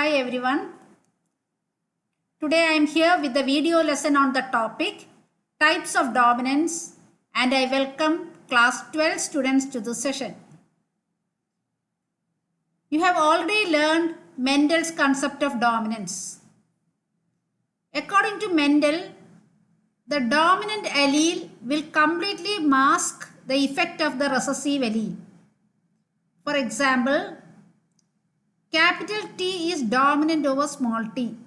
Hi everyone. Today I am here with the video lesson on the topic Types of Dominance, and I welcome class 12 students to the session. You have already learned Mendel's concept of dominance. According to Mendel, the dominant allele will completely mask the effect of the recessive allele. For example, capital T is dominant over small t.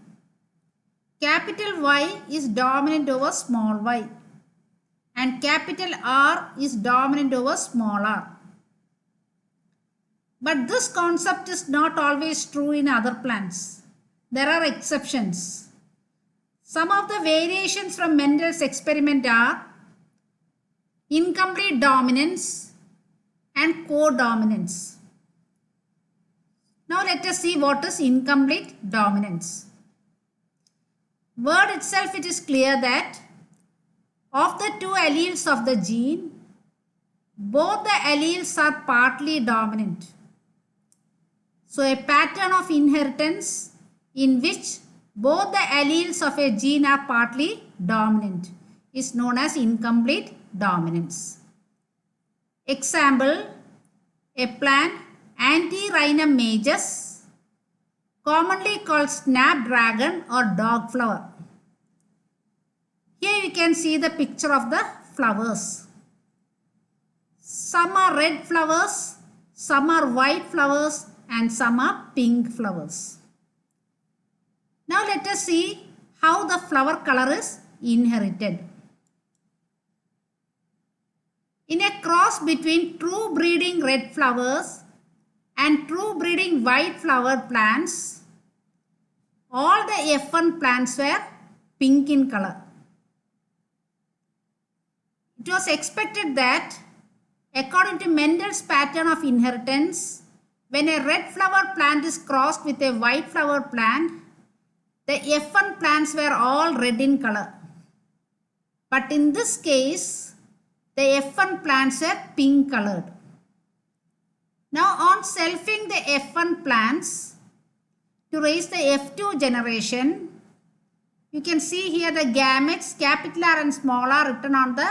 Capital Y is dominant over small y. And capital R is dominant over small r. But this concept is not always true in other plants. There are exceptions. Some of the variations from Mendel's experiment are incomplete dominance and codominance. Now let us see what is incomplete dominance. Word itself, it is clear that of the two alleles of the gene, both the alleles are partly dominant. So a pattern of inheritance in which both the alleles of a gene are partly dominant is known as incomplete dominance. Example, a plant Antirrhinum majus, commonly called snapdragon or dog flower. Here you can see the picture of the flowers. Some are red flowers, some are white flowers, and some are pink flowers. Now let us see how the flower color is inherited. In a cross between true breeding red flowers and true breeding white flower plants, all the F1 plants were pink in color. It was expected that, according to Mendel's pattern of inheritance, when a red flower plant is crossed with a white flower plant, the F1 plants were all red in color. But in this case, the F1 plants were pink colored. Now on selfing the F1 plants to raise the F2 generation, you can see here the gametes capital R and small r written on the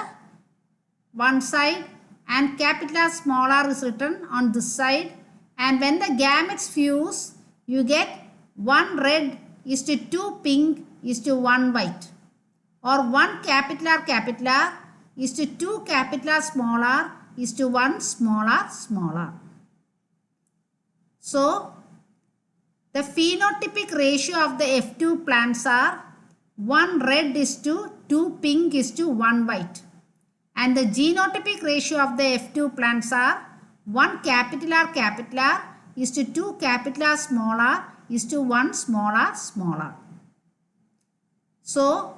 one side and capital R small r is written on this side, and when the gametes fuse, you get 1 red is to 2 pink is to 1 white, or 1 capital R is to 2 capital R small r is to 1 small r small r. So the phenotypic ratio of the F2 plants are 1 red is to 2 pink is to 1 white. And the genotypic ratio of the F2 plants are 1 capital R is to 2 capital R small r is to 1 small r small r. So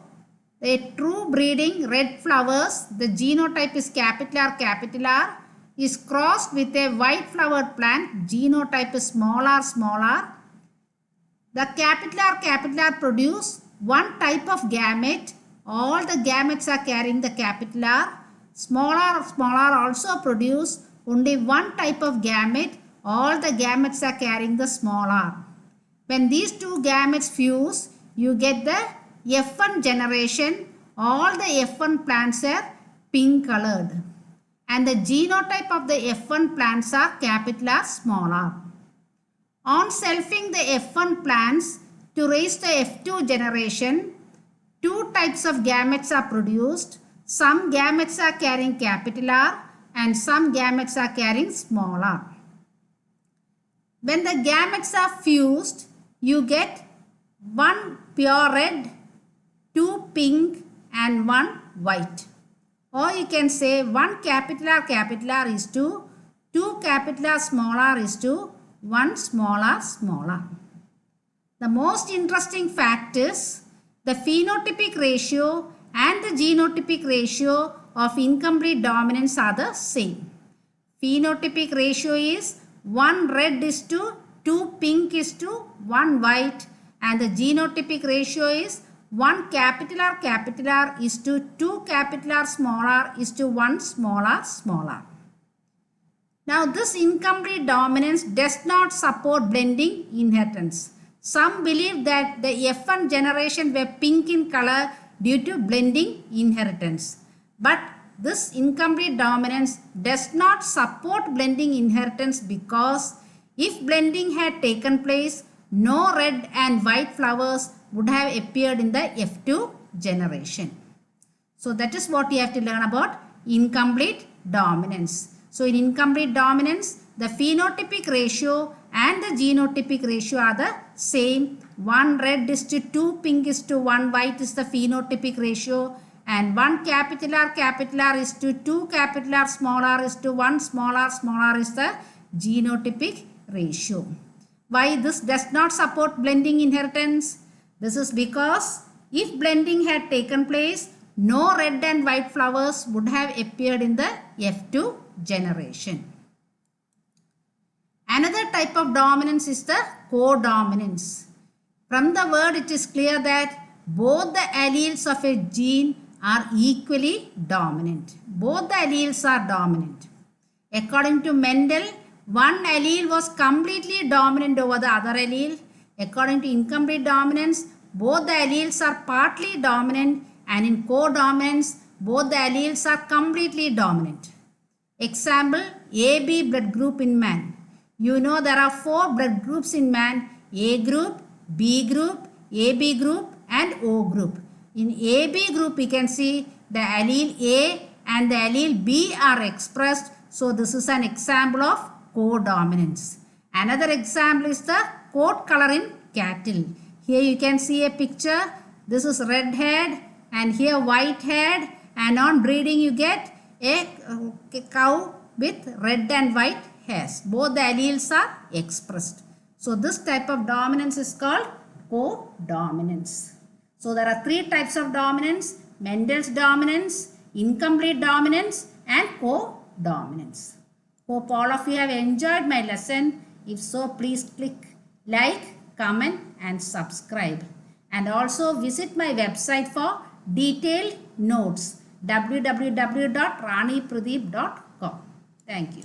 a true breeding red flowers, the genotype is capital R is crossed with a white flowered plant, genotype is small r. The capital R produce one type of gamete. All the gametes are carrying the capital R. Small r also produce only one type of gamete. All the gametes are carrying the small r. When these two gametes fuse, you get the F1 generation. All the F1 plants are pink colored. And the genotype of the F1 plants are capital R small r. On selfing the F1 plants to raise the F2 generation, two types of gametes are produced. Some gametes are carrying capital R and some gametes are carrying small r. When the gametes are fused, you get 1 pure red, 2 pink and 1 white. Or you can say 1 capital R is to 2 capital R small r is to 1 small r small r. The most interesting fact is the phenotypic ratio and the genotypic ratio of incomplete dominance are the same. Phenotypic ratio is 1 red is to 2 pink is to 1 white, and the genotypic ratio is 1 capital R is to 2 capital R small r is to 1 small r small r. Now this incomplete dominance does not support blending inheritance. Some believe that the F1 generation were pink in color due to blending inheritance. But this incomplete dominance does not support blending inheritance because if blending had taken place, no red and white flowers would have appeared in the F2 generation. So that is what you have to learn about incomplete dominance. So in incomplete dominance, the phenotypic ratio and the genotypic ratio are the same. 1 red is to 2 pink is to 1 white is the phenotypic ratio, and 1 capital R is to 2 capital R small r is to 1 small r is the genotypic ratio. Why this does not support blending inheritance? This is because if blending had taken place, no red and white flowers would have appeared in the F2 generation. Another type of dominance is the codominance. From the word it is clear that both the alleles of a gene are equally dominant. Both the alleles are dominant. According to Mendel, one allele was completely dominant over the other allele. According to incomplete dominance, both the alleles are partly dominant, and in codominance, both the alleles are completely dominant. Example, AB blood group in man. You know there are 4 blood groups in man: A group, B group, AB group and O group. In AB group we can see the allele A and the allele B are expressed. So this is an example of codominance. Another example is the coat color in cattle. Here you can see a picture. This is red haired and here white haired, and on breeding you get a cow with red and white hairs. Both the alleles are expressed. So this type of dominance is called codominance. So there are 3 types of dominance: Mendel's dominance, incomplete dominance and codominance. Hope all of you have enjoyed my lesson. If so, please click like, comment and subscribe. And also visit my website for detailed notes www.ranipradeep.com. Thank you.